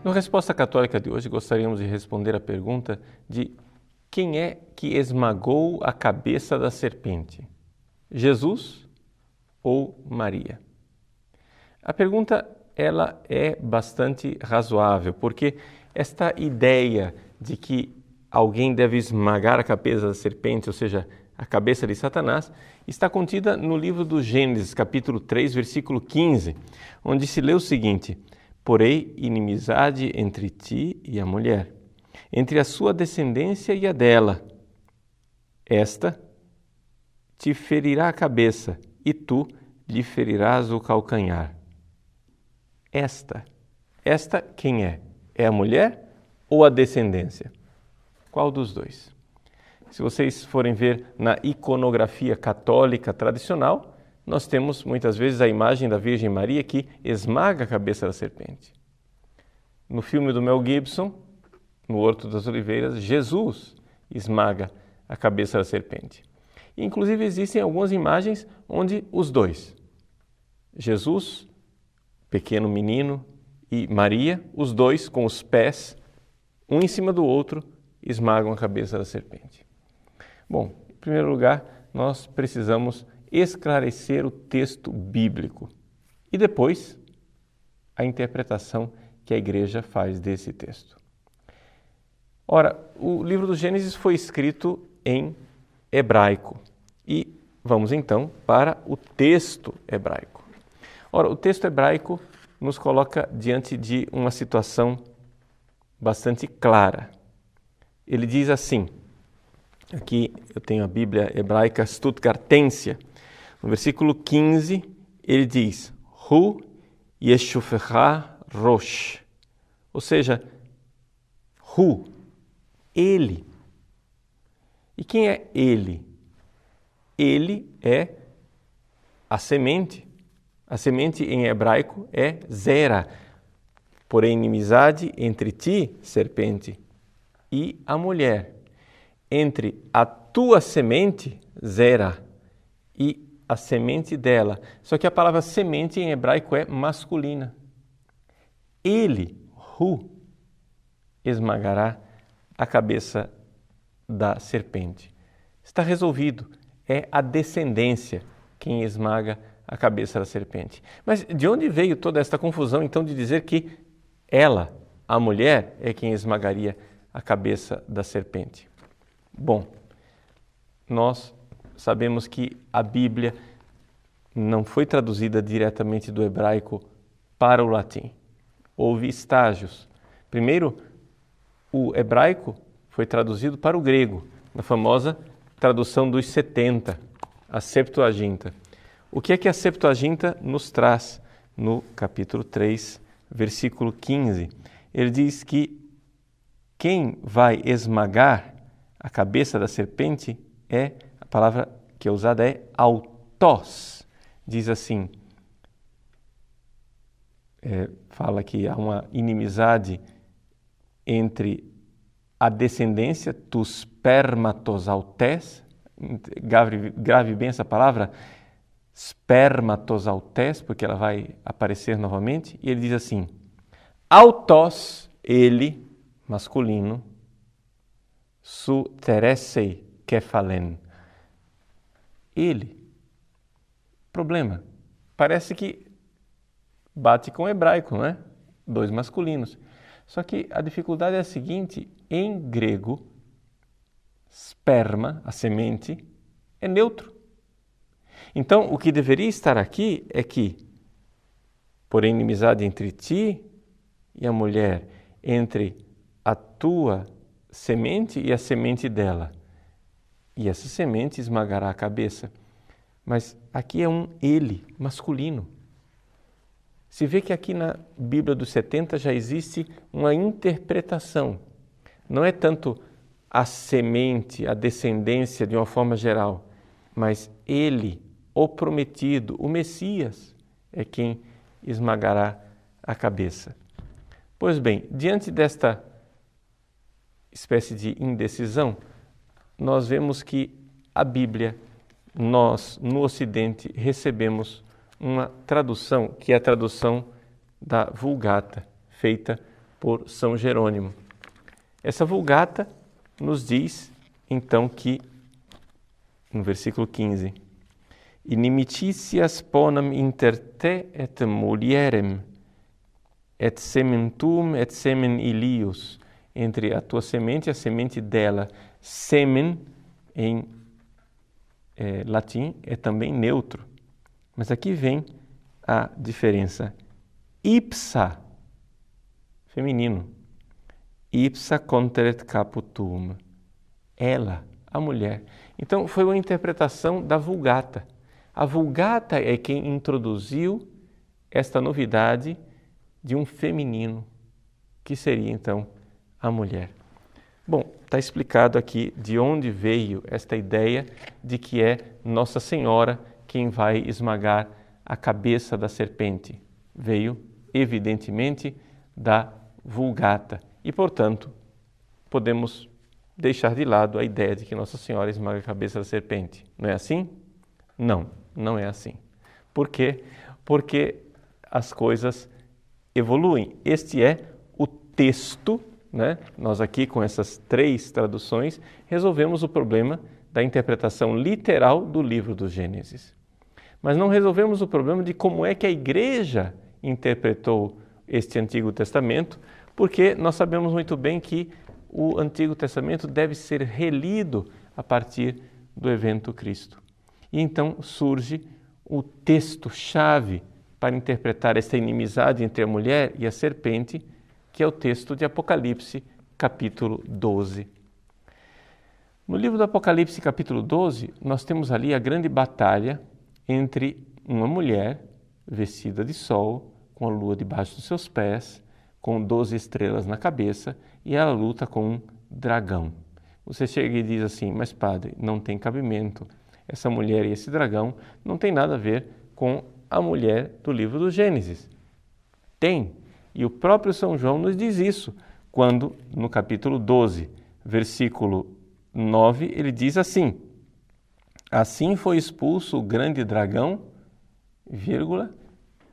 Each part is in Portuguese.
Na resposta católica de hoje, gostaríamos de responder a pergunta de quem é que esmagou a cabeça da serpente? Jesus ou Maria? A pergunta ela é bastante razoável, porque esta ideia de que alguém deve esmagar a cabeça da serpente, ou seja, a cabeça de Satanás, está contida no livro do Gênesis, capítulo 3, versículo 15, onde se lê o seguinte: porém, inimizade entre ti e a mulher, entre a sua descendência e a dela. Esta te ferirá a cabeça, e tu lhe ferirás o calcanhar. Esta quem é? É a mulher ou a descendência? Qual dos dois? Se vocês forem ver na iconografia católica tradicional, nós temos muitas vezes a imagem da Virgem Maria que esmaga a cabeça da serpente. No filme do Mel Gibson, no Horto das Oliveiras, Jesus esmaga a cabeça da serpente. Inclusive existem algumas imagens onde os dois, Jesus, pequeno menino, e Maria, os dois com os pés, um em cima do outro, esmagam a cabeça da serpente. Bom, em primeiro lugar, nós precisamos esclarecer o texto bíblico e depois a interpretação que a igreja faz desse texto. Ora, o livro do Gênesis foi escrito em hebraico e vamos então para o texto hebraico. Ora, o texto hebraico nos coloca diante de uma situação bastante clara. Ele diz assim, aqui eu tenho a Bíblia hebraica Stuttgartensia, no versículo 15 ele diz, Hu yeshufecha rosh, ou seja, Hu, ele. E quem é ele? Ele é a semente. A semente em hebraico é zera, porém inimizade entre ti, serpente, e a mulher, entre a tua semente, zera, e a semente dela. Só que a palavra semente em hebraico é masculina. Ele, Hu, esmagará a cabeça da serpente. Está resolvido. É a descendência quem esmaga a cabeça da serpente. Mas de onde veio toda esta confusão, então, de dizer que ela, a mulher, é quem esmagaria a cabeça da serpente? Bom, nós sabemos que a Bíblia não foi traduzida diretamente do hebraico para o latim. Houve estágios. Primeiro, o hebraico foi traduzido para o grego, na famosa tradução dos 70, a Septuaginta. O que é que a Septuaginta nos traz no capítulo 3, versículo 15? Ele diz que quem vai esmagar a cabeça da serpente a palavra que é usada é autós. Diz assim, fala que há uma inimizade entre a descendência, tu spermatozoutes, grave bem essa palavra, spermatozoutes, porque ela vai aparecer novamente, e ele diz assim, autós, ele, masculino, su teressei kephalen, ele. Problema, parece que bate com o hebraico, não é? Dois masculinos. Só que a dificuldade é a seguinte, em grego, sperma, a semente, é neutro. Então, o que deveria estar aqui é que, porém, inimizade entre ti e a mulher, entre a tua semente e a semente dela, e essa semente esmagará a cabeça. Mas aqui é um ele, masculino. Se vê que aqui na Bíblia dos 70 já existe uma interpretação. Não é tanto a semente, a descendência de uma forma geral, mas ele, o prometido, o Messias, é quem esmagará a cabeça. Pois bem, diante desta espécie de indecisão, nós vemos que a Bíblia, nós no Ocidente recebemos uma tradução que é a tradução da Vulgata, feita por São Jerônimo. Essa Vulgata nos diz, então, que, no versículo 15, inimicitias ponam inter te et mulierem, et semen tuum et semen ilius, entre a tua semente e a semente dela. Semen, em latim, é também neutro. Mas aqui vem a diferença. Ipsa, feminino. Ipsa conteret caput tuum. Ela, a mulher. Então, foi uma interpretação da Vulgata. A Vulgata é quem introduziu esta novidade de um feminino, que seria, então, a mulher. Bom, está explicado aqui de onde veio esta ideia de que é Nossa Senhora quem vai esmagar a cabeça da serpente. Veio, evidentemente, da Vulgata. E, portanto, podemos deixar de lado a ideia de que Nossa Senhora esmaga a cabeça da serpente. Não é assim? Não, não é assim. Por quê? Porque as coisas evoluem. Este é o texto, né? Nós aqui com essas 3 traduções resolvemos o problema da interpretação literal do livro do Gênesis. Mas não resolvemos o problema de como é que a Igreja interpretou este Antigo Testamento, porque nós sabemos muito bem que o Antigo Testamento deve ser relido a partir do evento Cristo. E então surge o texto-chave para interpretar esta inimizade entre a mulher e a serpente, que é o texto de Apocalipse, capítulo 12. No livro do Apocalipse, capítulo 12, nós temos ali a grande batalha entre uma mulher vestida de sol, com a lua debaixo dos seus pés, com 12 estrelas na cabeça, e ela luta com um dragão. Você chega e diz assim, mas padre, não tem cabimento. Essa mulher e esse dragão não tem nada a ver com a mulher do livro do Gênesis. Tem. E o próprio São João nos diz isso, quando no capítulo 12, versículo 9, ele diz assim, assim foi expulso o grande dragão, vírgula,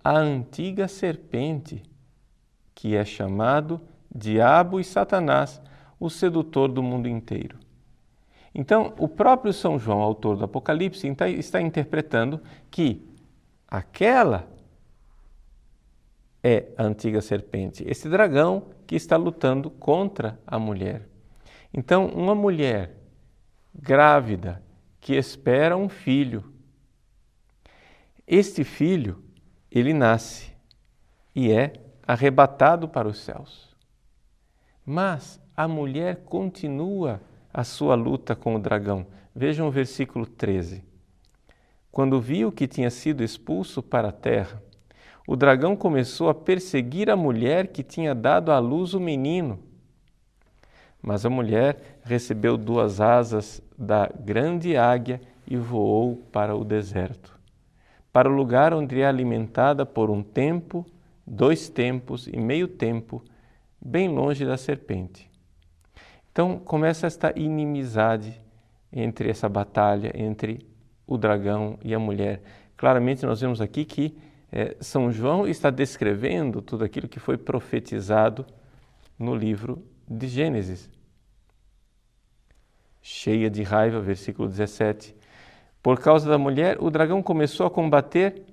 a antiga serpente, que é chamado Diabo e Satanás, o sedutor do mundo inteiro. Então, o próprio São João, autor do Apocalipse, está interpretando que aquela é a antiga serpente, esse dragão que está lutando contra a mulher. Então, uma mulher grávida que espera um filho, este filho, ele nasce e é arrebatado para os céus. Mas a mulher continua a sua luta com o dragão. Vejam o versículo 13. Quando viu que tinha sido expulso para a terra, o dragão começou a perseguir a mulher que tinha dado à luz o menino. Mas a mulher recebeu 2 asas da grande águia e voou para o deserto, para o lugar onde é alimentada por 1 tempo, 2 tempos e meio tempo, bem longe da serpente. Então começa esta inimizade entre essa batalha entre o dragão e a mulher. Claramente nós vemos aqui que São João está descrevendo tudo aquilo que foi profetizado no livro de Gênesis. Cheia de raiva, versículo 17, por causa da mulher, o dragão começou a combater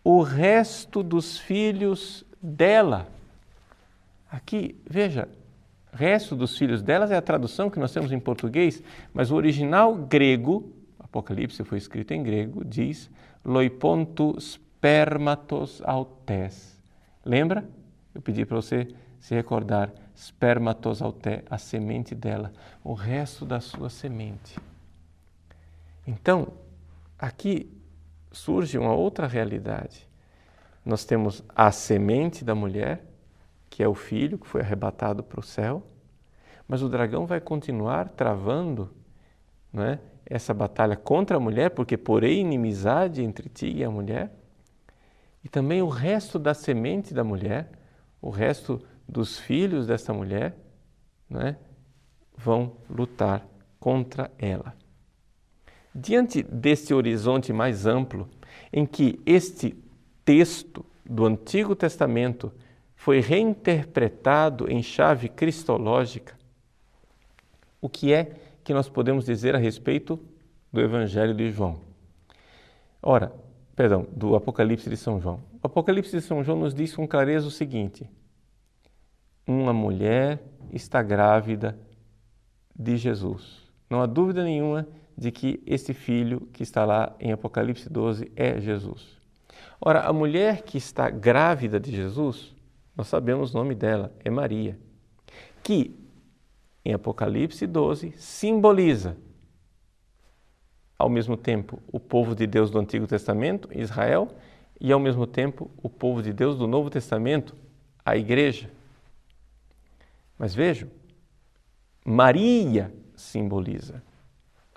o resto dos filhos dela. Aqui, veja, resto dos filhos delas é a tradução que nós temos em português, mas o original grego, Apocalipse foi escrito em grego, diz loipontu spermatos autes. Lembra? Eu pedi para você se recordar, spermatos autes, a semente dela, o resto da sua semente. Então, aqui surge uma outra realidade. Nós temos a semente da mulher, que é o filho que foi arrebatado para o céu, mas o dragão vai continuar travando, não é, essa batalha contra a mulher, porque porém inimizade entre ti e a mulher, e também o resto da semente da mulher, o resto dos filhos dessa mulher, não é, vão lutar contra ela. Diante deste horizonte mais amplo, em que este texto do Antigo Testamento foi reinterpretado em chave cristológica, o que é que nós podemos dizer a respeito do Evangelho de João? Do Apocalipse de São João. O Apocalipse de São João nos diz com clareza o seguinte: uma mulher está grávida de Jesus. Não há dúvida nenhuma de que esse filho que está lá em Apocalipse 12 é Jesus. Ora, a mulher que está grávida de Jesus, nós sabemos o nome dela, é Maria, que em Apocalipse 12 simboliza, ao mesmo tempo, o povo de Deus do Antigo Testamento, Israel, e ao mesmo tempo o povo de Deus do Novo Testamento, a Igreja. Mas vejam, Maria simboliza.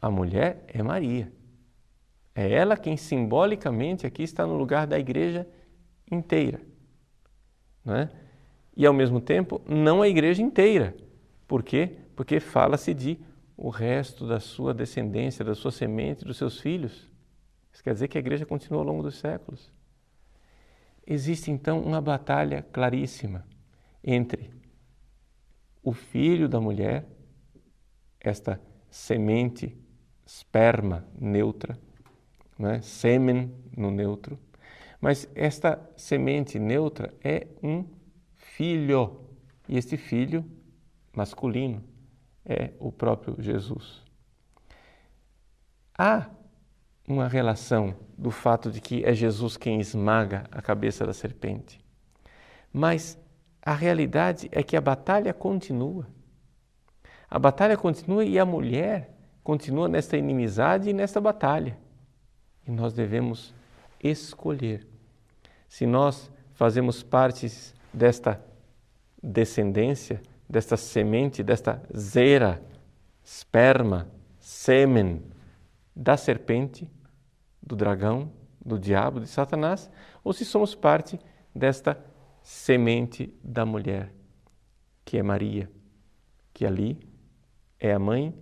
A mulher é Maria. É ela quem simbolicamente aqui está no lugar da Igreja inteira. Não é? E ao mesmo tempo, não a Igreja inteira. Por quê? Porque fala-se de o resto da sua descendência, da sua semente, dos seus filhos. Isso quer dizer que a Igreja continua ao longo dos séculos. Existe então uma batalha claríssima entre o filho da mulher, esta semente, esperma neutra, né? Sêmen no neutro, mas esta semente neutra é um filho, e este filho masculino é o próprio Jesus. Há uma relação do fato de que é Jesus quem esmaga a cabeça da serpente, mas a realidade é que a batalha continua. A batalha continua e a mulher continua nesta inimizade e nesta batalha. E nós devemos escolher. Se nós fazemos parte desta descendência, desta semente, desta zera, esperma, sêmen da serpente, do dragão, do diabo, de Satanás, ou se somos parte desta semente da mulher, que é Maria, que ali é a mãe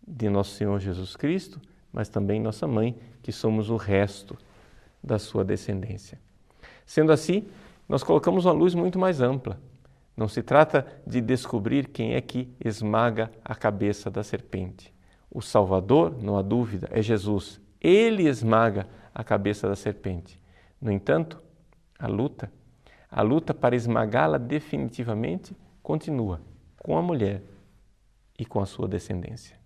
de nosso Senhor Jesus Cristo, mas também nossa mãe, que somos o resto da sua descendência. Sendo assim, nós colocamos uma luz muito mais ampla. Não se trata de descobrir quem é que esmaga a cabeça da serpente. O Salvador, não há dúvida, é Jesus. Ele esmaga a cabeça da serpente. No entanto, a luta para esmagá-la definitivamente continua com a mulher e com a sua descendência.